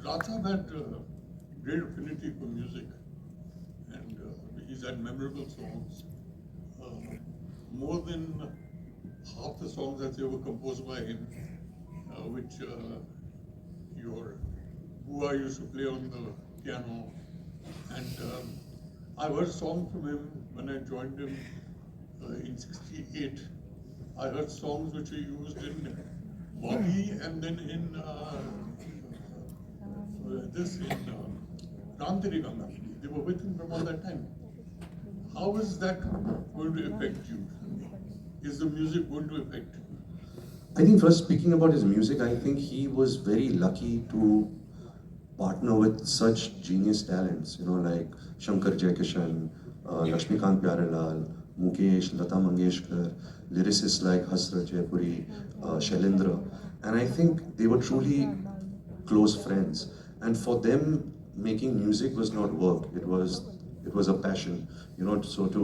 Raj Sahab had great affinity for music, and he's had memorable songs. Uh, More than half the songs that were composed by him, which your Bua used to play on the piano, and I heard a song from him when I joined him in '68. I heard songs which he used in Bobby and then in this in Ranbir Kapoor. They were with him from all that time. How is that going to affect you? Is the music going to affect you? I think first speaking about his music, I think he was very lucky to partner with such genius talents, like Shankar Jaikishan, Lakshmikant Pyarelal, Mukesh, Lata Mangeshkar, lyricists like Hasrat Jaipuri, Shailendra. And I think they were truly close friends. And for them, making music was not work, it was a passion, so to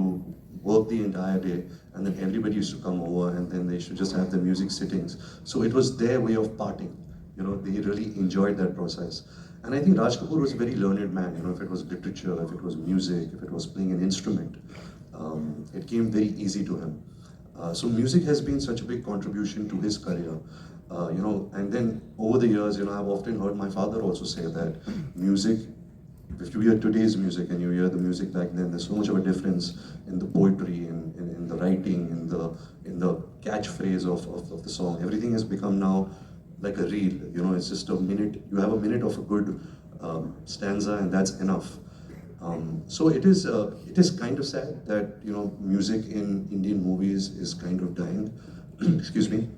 work the entire day, and then everybody used to come over, and then they should just have the music sittings. So it was their way of parting. They really enjoyed that process. And I think Raj Kapoor was a very learned man. If it was literature, if it was music, if it was playing an instrument, it came very easy to him. So music has been such a big contribution to his career. And then over the years, I've often heard my father also say that music, if you hear today's music and you hear the music back then, there's so much of a difference in the poetry, in the writing, in the catchphrase of the song. Everything has become now like a reel. It's just a minute. You have a minute of a good stanza, and that's enough. So it is kind of sad that music in Indian movies is kind of dying. Excuse me.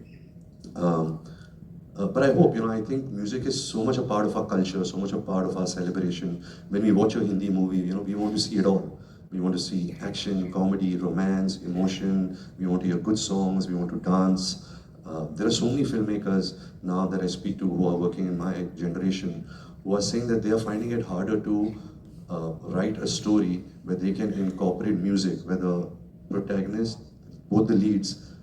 But I hope, I think music is so much a part of our culture, so much a part of our celebration. When we watch a Hindi movie, we want to see it all. We want to see action, comedy, romance, emotion. We want to hear good songs. We want to dance. There are so many filmmakers now that I speak to who are working in my generation who are saying that they are finding it harder to write a story where they can incorporate music, where the protagonist, both the leads,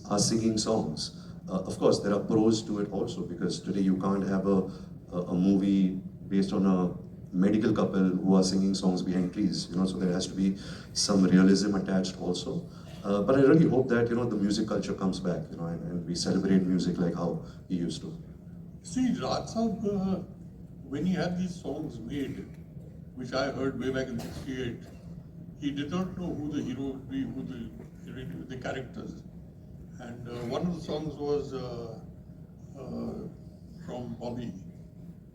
are singing songs. Of course, there are pros to it also, because today you can't have a movie based on a medical couple who are singing songs behind trees, so there has to be some realism attached also. But I really hope that, the music culture comes back, and we celebrate music like how he used to. See, Raj Sahab, when he had these songs made, which I heard way back in '68, he did not know who the hero would be, who the characters. And one of the songs was from Bobby,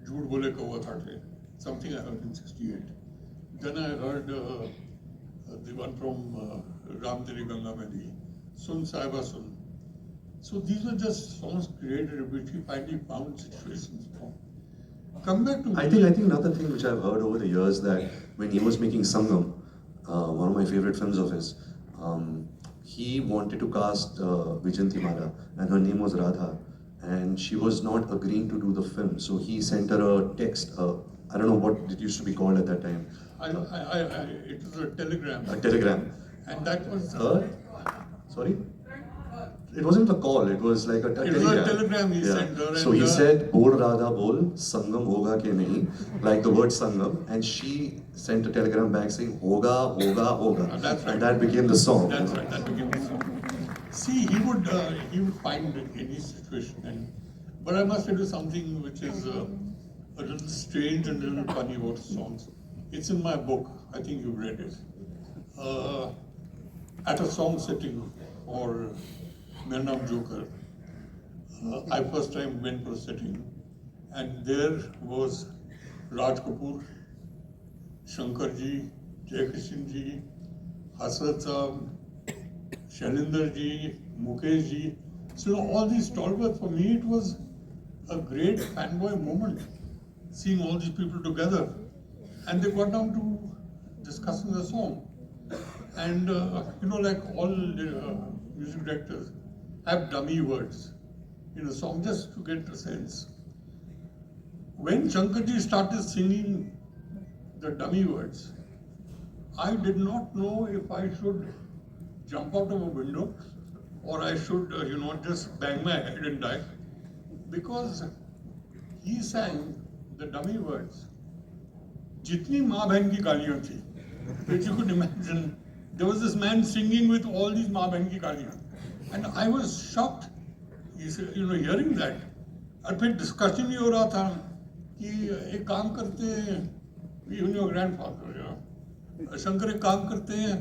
Jhoot Bole Kawa Kaate, something I heard in '68. Then I heard the one from Ram Teri Ganga Mehndi, Sun Saiba Sun. So these were just songs created which he finally found situations from. Come back to I think another thing which I've heard over the years, that when he was making Sangam, one of my favorite films of his, he wanted to cast Vijayanti Mala, and her name was Radha, and she was not agreeing to do the film. So he sent her a text. I don't know what it used to be called at that time. It was a telegram. A telegram. And that was sorry? It wasn't a call, it was like a telegram. It was a telegram he sent her. So he said, Bol Radha Bol, Sangam Hoga Ke Nahi, like the word Sangam, and she sent a telegram back saying, Hoga, Hoga, Hoga. That's right. And that became the song. That's right, that became the song. See, he would find any situation. But I must tell you something which is a little strange and a little funny about songs. It's in my book, I think you've read it. At a song sitting for Mera Naam Joker, I first time went for a sitting, and there was Raj Kapoor, Shankar ji, Jaikishan ji, Hasrat Saab, Shailendra ji, Mukesh ji. So all these stalwarts, for me it was a great fanboy moment, seeing all these people together. And they got down to discussing the song. And like all music directors have dummy words in a song just to get a sense. When Shankarji started singing the dummy words, I did not know if I should jump out of a window or I should, just bang my head and die. because he sang the dummy words. जितनी माँ बहन की गालियाँ थी, if you could imagine, there was this man singing with all these माँ बहन की गालियाँ, and I was shocked, hearing that. और फिर discussion ही हो रहा था कि एक काम करते हैं, even your grandfather, शंकर एक काम करते हैं,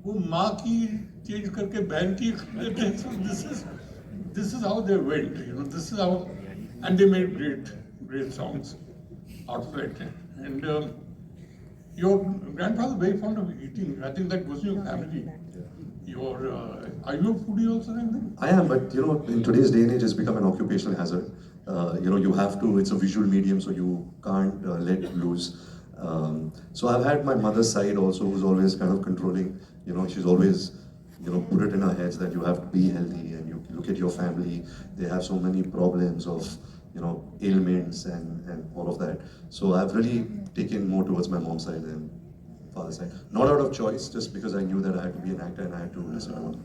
वो माँ की चेंज करके बहन की कर देते हैं. So this is how they went, this is how, and they made great songs out of it. And your grandfather very fond of eating. I think that goes in your family. Are you a foodie also, Ranbir? I am, but in today's day and age, it's become an occupational hazard. You have to. It's a visual medium, so you can't let loose. So I've had my mother's side also, who's always kind of controlling. She's always, put it in her heads that you have to be healthy, and you look at your family. They have so many problems of, ailments and all of that. So I've really taken more towards my mom's side than father's side. Not out of choice, just because I knew that I had to be an actor and I had to listen to him.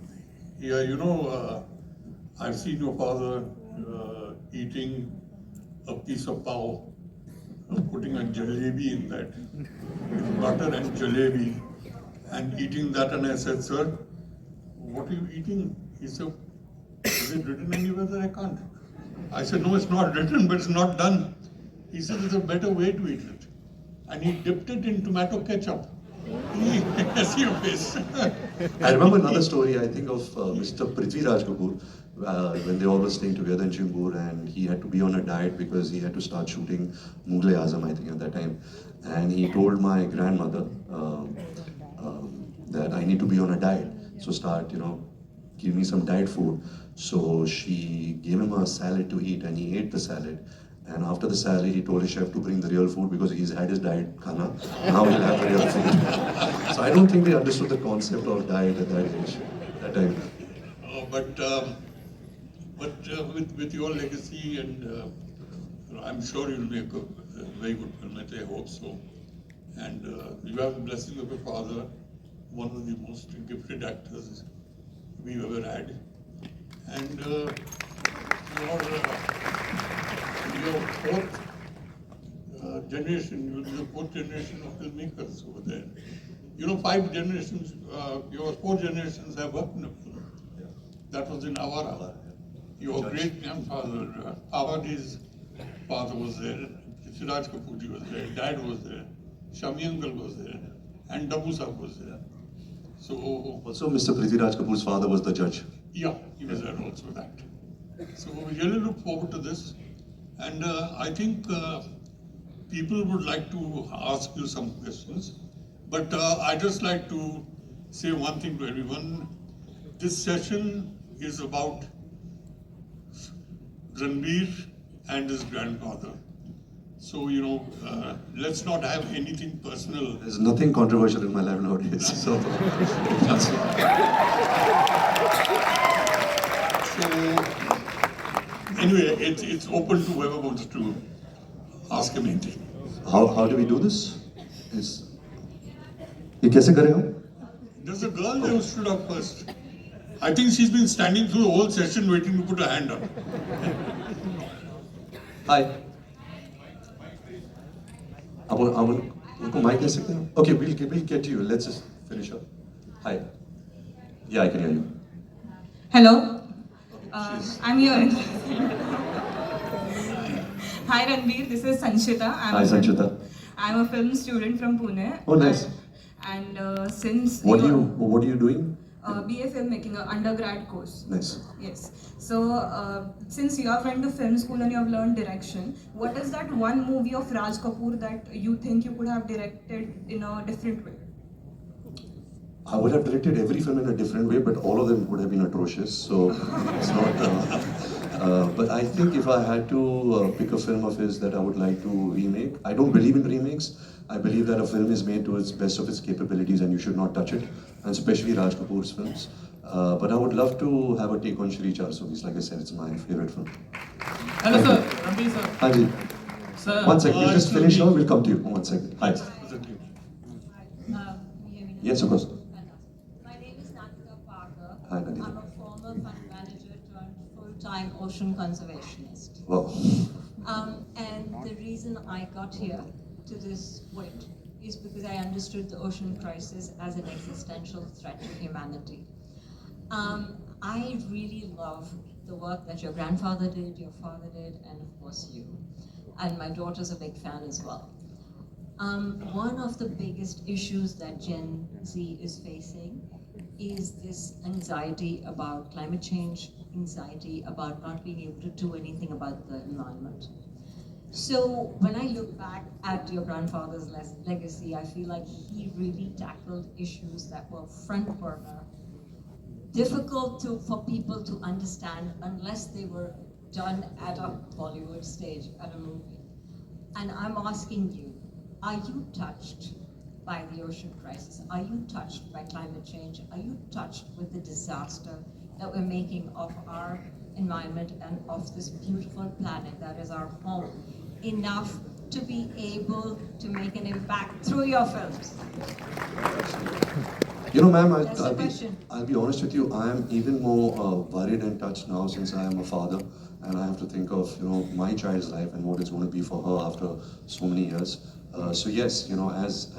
Yeah, I've seen your father eating a piece of pav, putting a jalebi in that, with butter and jalebi, and eating that. And I said, sir, what are you eating? He said, is it written anywhere that I can't? I said, no, it's not written, but it's not done. He said, there's a better way to eat it. And he dipped it in tomato ketchup. I see your face. I remember another story, I think, of Mr. Raj Kapoor, when they all were staying together in Chimbur, and he had to be on a diet because he had to start shooting Mughal-e-Azam, I think, at that time. And he told my grandmother that I need to be on a diet, so start, give me some diet food. So she gave him a salad to eat, and he ate the salad. And after the salad, he told his chef to bring the real food because he's had his diet khana. Now he'll have the real food. So I don't think they understood the concept of diet at that age, that time. With your legacy, and I'm sure you'll make a very good film. I hope so. And you have the blessing of your father, one of the most gifted actors we've ever had. And your fourth generation, you'll be the fourth generation of filmmakers over there. 5 generations, your 4 generations have worked in a film. Yeah. That was in Awara. Your great grandfather, Awadi's father was there, Raj Kapoor was there, Dad was there, Shami uncle was there, and Dabu Sahab was there. So also, Mr. Raj Kapoor's father was the judge. Yeah, he was there also that. So we really look forward to this. And I think people would like to ask you some questions. But I just like to say one thing to everyone. This session is about Ranbir and his grandfather. So, let's not have anything personal. There's nothing controversial in my life nowadays. So anyway, it's open to whoever wants to ask him anything. how do we do this? ये कैसे करें हम? There's a girl there who stood up first. I think she's been standing through the whole session waiting to put her hand up. Hi. अब उनको mic दे सकते हैं? Okay, we'll get to you. Let's just finish up. Hi. Yeah, I can hear you. Hello. I'm here. Hi Ranbir, this is Sanchita. Hi, Sanchita. I'm a film student from Pune. Oh, nice. And since What are you doing? BA filmmaking, an undergrad course. Nice. Yes. So since you are going to film school and you have learned direction, what is that one movie of Raj Kapoor that you think you could have directed in a different way? I would have directed every film in a different way, but all of them would have been atrocious. So it's not. But I think if I had to pick a film of his that I would like to remake, I don't believe in remakes. I believe that a film is made to its best of its capabilities and you should not touch it, and especially Raj Kapoor's films. But I would love to have a take on Shri Char Sugis. Like I said, it's my favorite film. Hello, sir. Ranbir, sir. Haji. Sir, One second, we'll just finish now. We'll come to you. One second. Hi. Yes, of course. My name is Natika Parker. Hi, Natika. I'm a former fund manager turned full-time lifetime ocean conservationist. Wow. And the reason I got here to this point is because I understood the ocean crisis as an existential threat to humanity. I really love the work that your grandfather did, your father did, and of course you. And my daughter's a big fan as well. One of the biggest issues that Gen Z is facing is this anxiety about climate change, anxiety about not being able to do anything about the environment. So when I look back at your grandfather's legacy, I feel like he really tackled issues that were front burner, difficult for people to understand unless they were done at a Bollywood stage, at a movie. And I'm asking you, are you touched by the ocean crisis? Are you touched by climate change? Are you touched with the disaster that we're making of our environment and of this beautiful planet that is our home enough to be able to make an impact through your films? You know, ma'am, That's the question. I'll be honest with you, I am even more worried and touched now since I am a father and I have to think of, you know, my child's life and what it's going to be for her after so many years. So yes, you know, as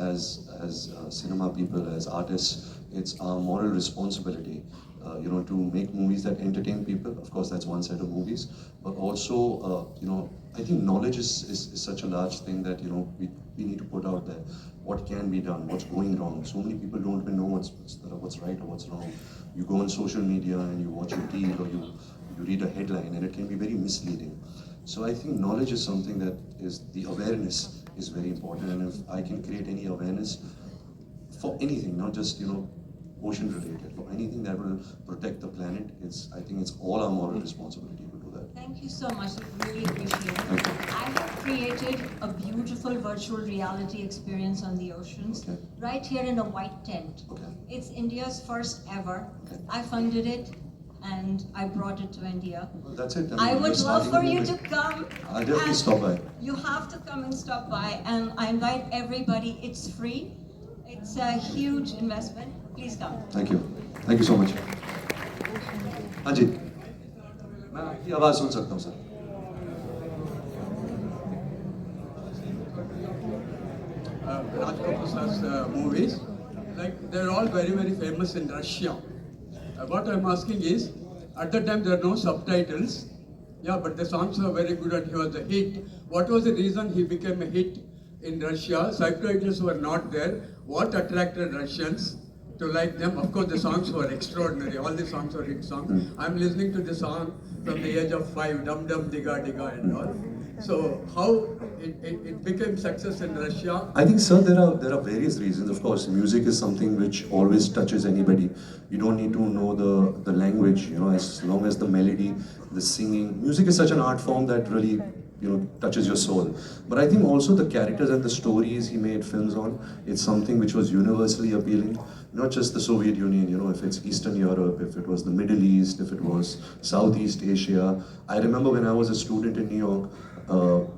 cinema people, as artists, it's our moral responsibility, you know, to make movies that entertain people. Of course, that's one set of movies, but also, you know, I think knowledge is such a large thing that, you know, we need to put out there. What can be done? What's going wrong? So many people don't even know what's right or what's wrong. You go on social media and you watch a reel or you read a headline and it can be very misleading. So I think knowledge is something that the awareness is very important, and if I can create any awareness for anything, not just, you know, ocean related, for anything that will protect the planet, I think it's all our moral responsibility to do that. Thank you so much. I really appreciate it. I have created a beautiful virtual reality experience on the oceans, Okay. right here in a white tent. Okay. It's India's first ever. Okay. I funded it and I brought it to India. Well, that's it. I you're would love starting for a you to movement. come. I'll definitely and stop by. You have to come and stop by, and I invite everybody. It's free. It's a huge investment. Please come. Thank you. Thank you so much. हाँ जी, मैं आपकी आवाज़ सुन सकता हूँ sir. Raj Kapoor's movies, like they're all very, very famous in Russia. What I'm asking is, at the time there are no subtitles, yeah, but the songs were very good and he was a hit. What was the reason he became a hit in Russia? Subtitles were not there. What attracted Russians to like them? Of course, the songs were extraordinary. All the songs were hit songs. I'm listening to the song from the age of 5, Dum Dum Diga Diga and all. So how it became success in Russia? I think, sir, there are various reasons. Of course, music is something which always touches anybody. You don't need to know the language, you know, as long as the melody, the singing. Music is such an art form that really, you know, touches your soul. But I think also the characters and the stories he made films on, it's something which was universally appealing. Not just the Soviet Union, you know, if it's Eastern Europe, if it was the Middle East, if it was Southeast Asia. I remember when I was a student in New York,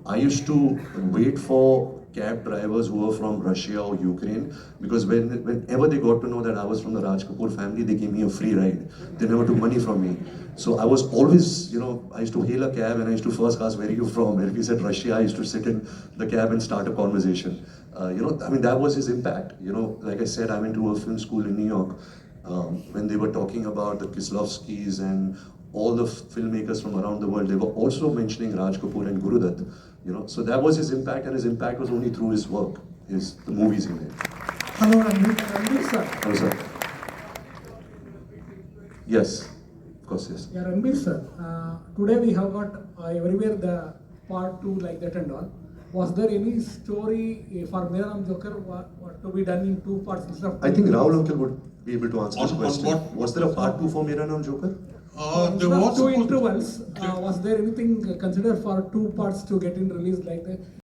I used to wait for cab drivers who were from Russia or Ukraine, because whenever they got to know that I was from the Raj Kapoor family, they gave me a free ride. They never took money from me. So I was always, you know, I used to hail a cab and I used to first ask, where are you from? And if he said Russia, I used to sit in the cab and start a conversation. You know, I mean, that was his impact. You know, like I said, I went to a film school in New York. When they were talking about the Kislovskis and all the filmmakers from around the world, they were also mentioning Raj Kapoor and Guru Dutt. You know, so that was his impact, and his impact was only through his work, the movies he made. Hello, Ranbir sir. Hello, sir. Yes, of course, yes. Yeah, Ranbir sir. Today we have got everywhere the part 2 like that and all. Was there any story for Mera Naam Joker what to be done in 2 parts instead of? I think Rahul uncle would be able to answer this On question. what? Was there a part 2 for Mera Naam Joker? There was two supposed- intervals. Was there anything considered for 2 parts to get in released like that?